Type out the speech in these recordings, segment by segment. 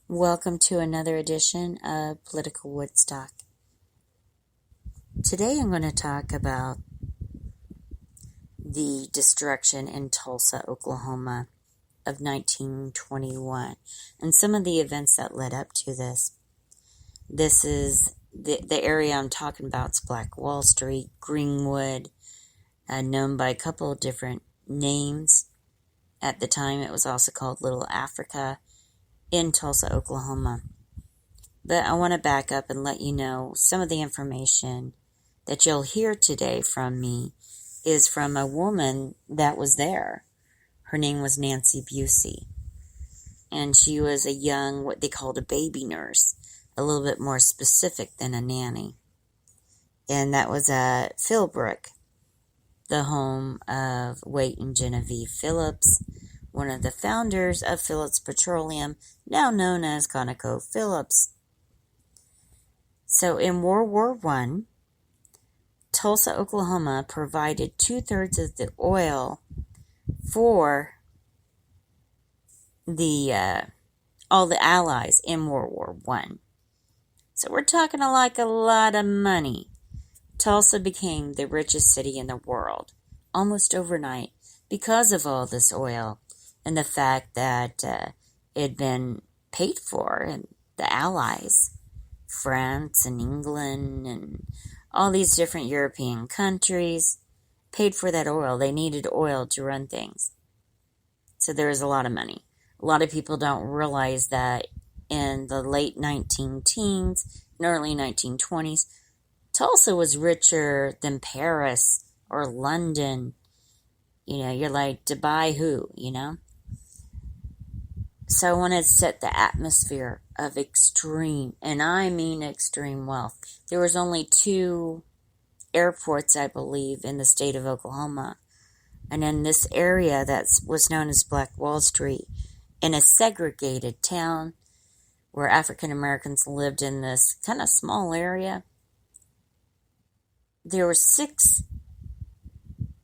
Welcome to another edition of Political Woodstock. Today I'm going to talk about the destruction in Tulsa, Oklahoma of 1921 and some of the events that led up to this. This is the area I'm talking about. It's Black Wall Street, Greenwood, known by a couple of different names. At the time it was also called Little Africa, in Tulsa, Oklahoma. But I want to back up and let you know some of the information that you'll hear today from me is from a woman that was there. Her name was Nancy Busey. And she was a young, what they called a baby nurse, a little bit more specific than a nanny. And that was at Philbrook, the home of Wade and Genevieve Phillips, one of the founders of Phillips Petroleum, now known as ConocoPhillips. So in World War I, Tulsa, Oklahoma provided 2/3 of the oil for all the Allies in World War I. So we're talking like a lot of money. Tulsa became the richest city in the world almost overnight because of all this oil and the fact that it had been paid for, and the Allies, France and England and all these different European countries, paid for that oil. They needed oil to run things. So there was a lot of money. A lot of people don't realize that in the late 19-teens and early 1920s, Tulsa was richer than Paris or London. You know, you're like, Dubai who, you know? So I want to set the atmosphere of extreme, and I mean extreme wealth. There was only 2 airports, I believe, in the state of Oklahoma. And in this area that was known as Black Wall Street, in a segregated town where African Americans lived in this kind of small area, there were 6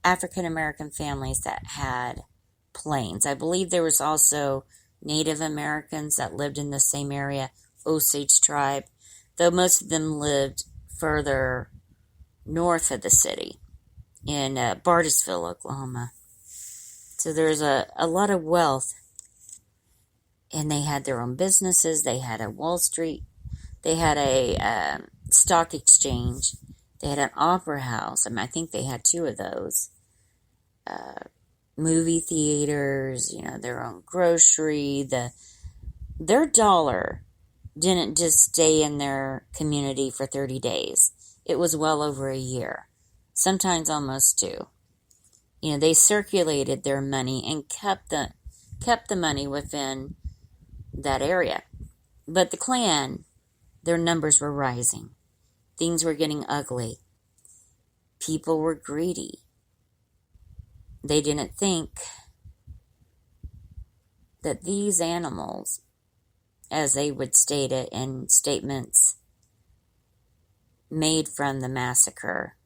African American families that had planes. I believe there was also Native Americans that lived in the same area, Osage tribe, though most of them lived further north of the city in Bartlesville, Oklahoma. So there's a lot of wealth, and they had their own businesses. They had a Wall Street, they had a stock exchange, they had an opera house. I mean, I think they had 2 of those. Movie theaters, their own grocery. Their dollar didn't just stay in their community for 30 days. It was well over a year, sometimes almost 2. They circulated their money and kept the money within that area. But the Klan, their numbers were rising. Things were getting ugly. People were greedy. They didn't think that these animals, as they would state it in statements made from the massacre,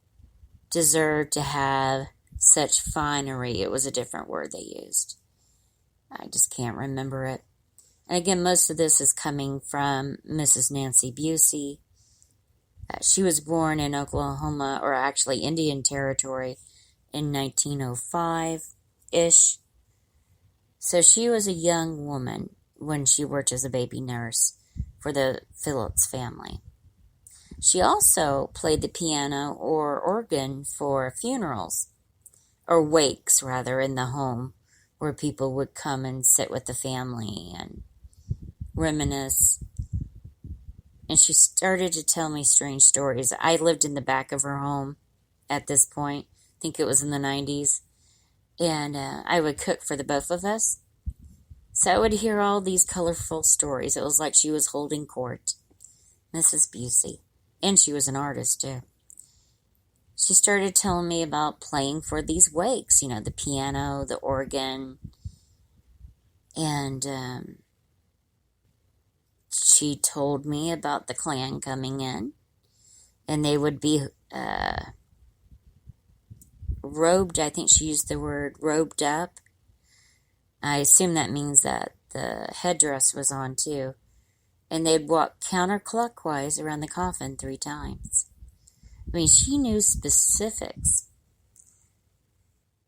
deserved to have such finery. It was a different word they used. I just can't remember it. And again, most of this is coming from Mrs. Nancy Busey. She was born in Oklahoma, or actually Indian Territory, in 1905-ish. So she was a young woman when she worked as a baby nurse for the Phillips family. She also played the piano or organ for funerals, or wakes rather, in the home, where people would come and sit with the family and reminisce. And she started to tell me strange stories. I lived in the back of her home at this point. I think it was in the 90s. And I would cook for the both of us. So I would hear all these colorful stories. It was like she was holding court. Mrs. Busey. And she was an artist, too. She started telling me about playing for these wakes. The piano, the organ. And she told me about the Klan coming in. And they would be robed. I think she used the word robed up. I assume that means that the headdress was on too. and they'd walk counterclockwise around the coffin 3 times. I mean, she knew specifics,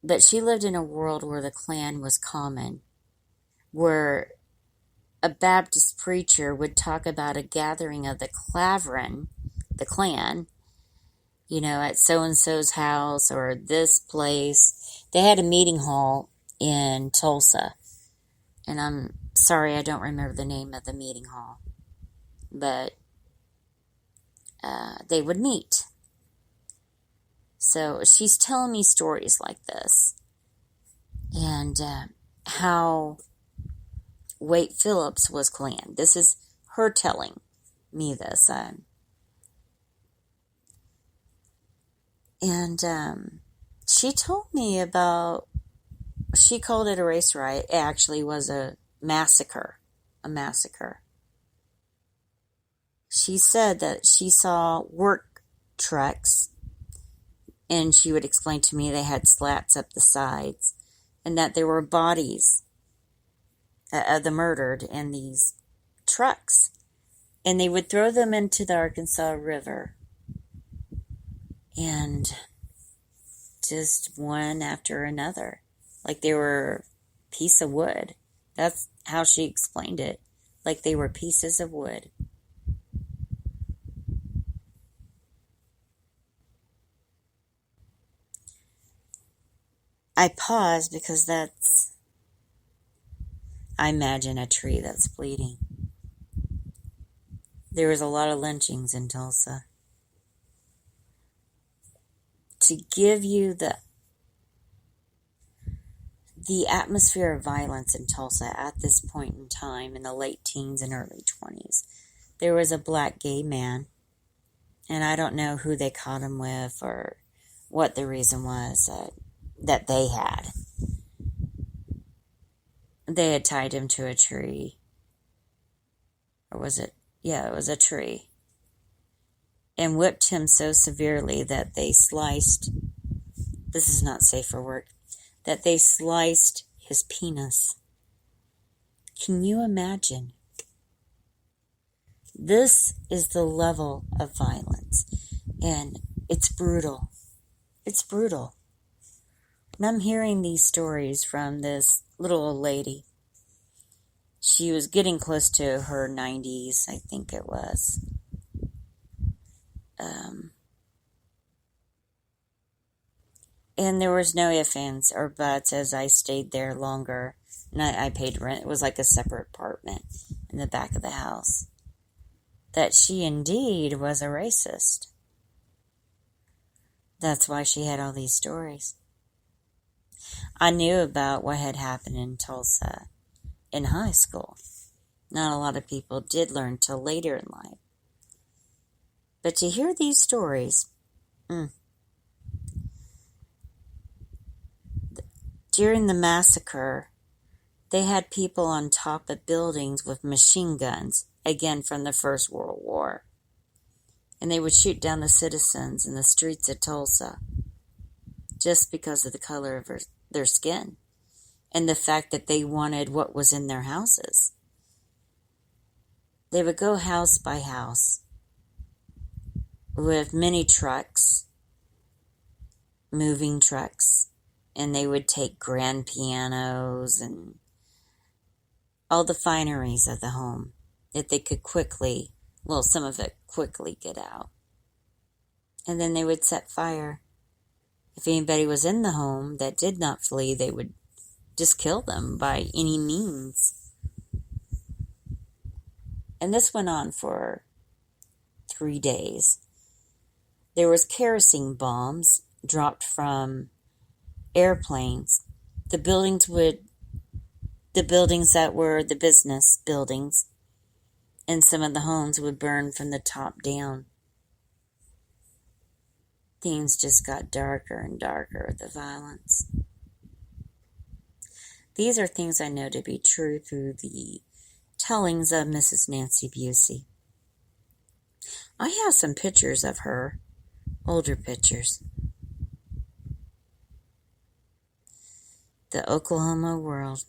but she lived in a world where the Klan was common, where a Baptist preacher would talk about a gathering of the Clavering, the Klan, at so-and-so's house or this place. They had a meeting hall in Tulsa, and I'm sorry I don't remember the name of the meeting hall, but they would meet. So she's telling me stories like this, and how Wade Phillips was Klan. This is her telling me this. And she told me about, she called it a race riot. It actually was a massacre. A massacre. She said that she saw work trucks, and she would explain to me they had slats up the sides, and that there were bodies of the murdered in these trucks. And they would throw them into the Arkansas River. And just one after another. Like they were a piece of wood. That's how she explained it. Like they were pieces of wood. I pause because I imagine a tree that's bleeding. There was a lot of lynchings in Tulsa. To give you the atmosphere of violence in Tulsa at this point in time, in the late teens and early 20s, there was a black gay man, and I don't know who they caught him with or what the reason was that they had. They had tied him to a tree. Or was it? Yeah, it was a tree. And whipped him so severely that they sliced, this is not safe for work, that they sliced his penis. Can you imagine? This is the level of violence, and it's brutal. It's brutal. And I'm hearing these stories from this little old lady. She was getting close to her 90s, I think it was. And there was no ifs, ands, or buts as I stayed there longer. And I paid rent. It was like a separate apartment in the back of the house. That she indeed was a racist. That's why she had all these stories. I knew about what had happened in Tulsa in high school. Not a lot of people did learn till later in life. But to hear these stories, during the massacre, they had people on top of buildings with machine guns, again from the First World War. And they would shoot down the citizens in the streets of Tulsa just because of the color of their skin and the fact that they wanted what was in their houses. They would go house by house with mini trucks, moving trucks, and they would take grand pianos and all the fineries of the home that they could quickly, some of it quickly get out. And then they would set fire. If anybody was in the home that did not flee, they would just kill them by any means. And this went on for 3 days. There was kerosene bombs dropped from airplanes. The buildings that were the business buildings and some of the homes would burn from the top down. Things just got darker and darker, the violence. These are things I know to be true through the tellings of Mrs. Nancy Busey. I have some pictures of her, older pictures. The Oklahoma world.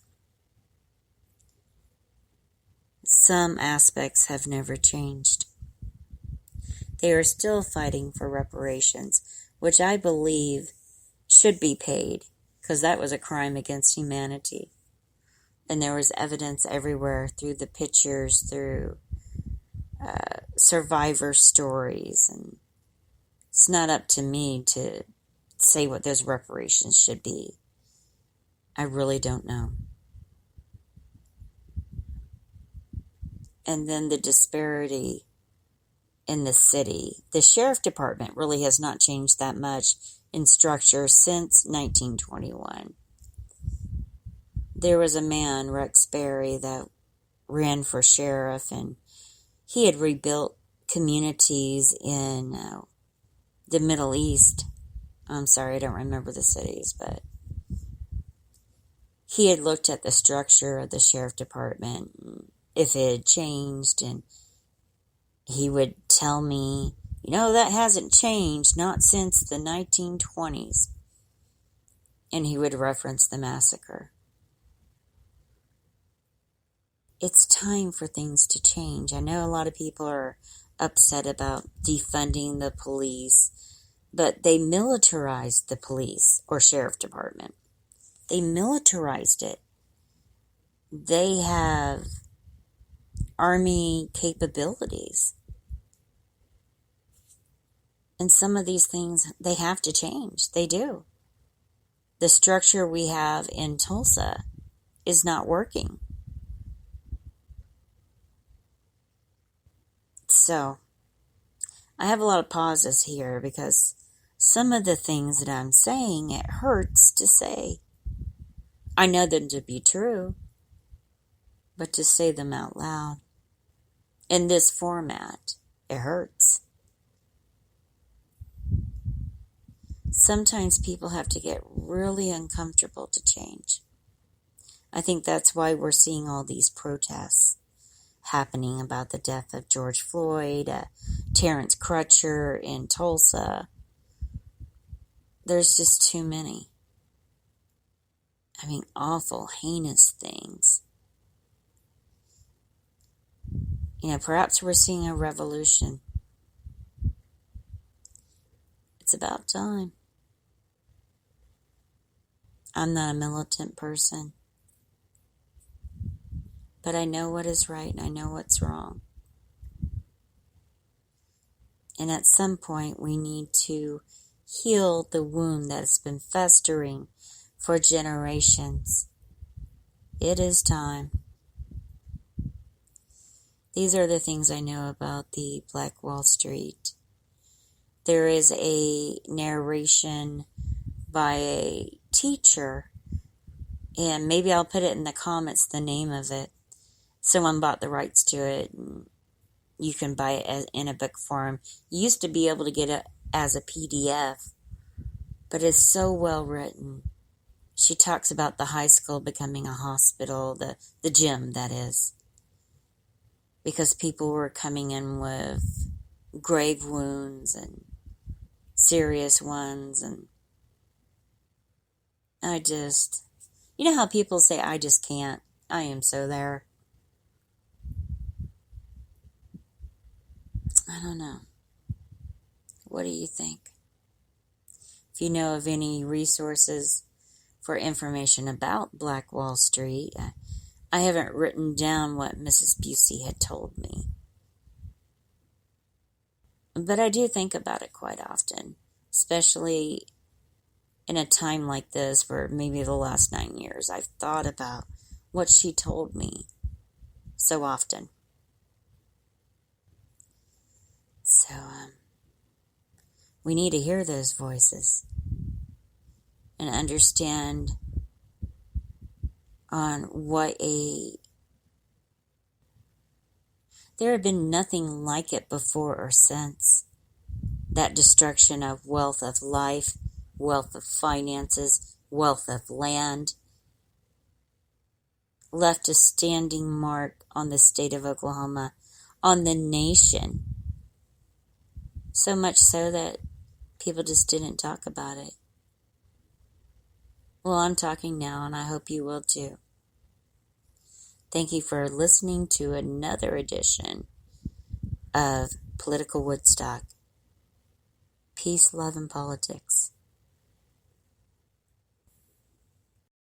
some aspects have never changed. They are still fighting for reparations, which I believe should be paid, because that was a crime against humanity. And there was evidence everywhere through the pictures, through survivor stories. And it's not up to me to say what those reparations should be. I really don't know. And then the disparity in the city. The sheriff department really has not changed that much in structure since 1921. There was a man, Rex Berry, that ran for sheriff, and he had rebuilt communities in the Middle East. I'm sorry, I don't remember the cities, but he had looked at the structure of the sheriff department, if it had changed, and he would tell me, that hasn't changed, not since the 1920s. And he would reference the massacre. It's time for things to change. I know a lot of people are upset about defunding the police, but they militarized the police or sheriff department. They militarized it. They have army capabilities. And some of these things, they have to change. They do. The structure we have in Tulsa is not working. So, I have a lot of pauses here because some of the things that I'm saying, it hurts to say. I know them to be true, but to say them out loud in this format, it hurts. Sometimes people have to get really uncomfortable to change. I think that's why we're seeing all these protests happening about the death of George Floyd, Terrence Crutcher in Tulsa. There's just too many. Awful, heinous things. Perhaps we're seeing a revolution. It's about time. I'm not a militant person, but I know what is right and I know what's wrong. And at some point, we need to heal the wound that has been festering for generations. It is time. These are the things I know about the Black Wall Street. There is a narration by a teacher, and maybe I'll put it in the comments, the name of it. Someone bought the rights to it, and you can buy it in a book form. You used to be able to get it as a PDF, but it's so well written. She talks about the high school becoming a hospital, the gym, that is, because people were coming in with grave wounds and serious ones, and I just, how people say, I just can't. I am so there. I don't know. What do you think? If you know of any resources for information about Black Wall Street, I haven't written down what Mrs. Busey had told me. But I do think about it quite often, especially in a time like this for maybe the last 9 years. I've thought about what she told me so often. So, we need to hear those voices and understand on what there have been nothing like it before or since. That destruction of wealth of life, wealth of finances, wealth of land, left a standing mark on the state of Oklahoma, on the nation. So much so that people just didn't talk about it. Well, I'm talking now, and I hope you will too. Thank you for listening to another edition of Political Woodstock. Peace, love, and politics.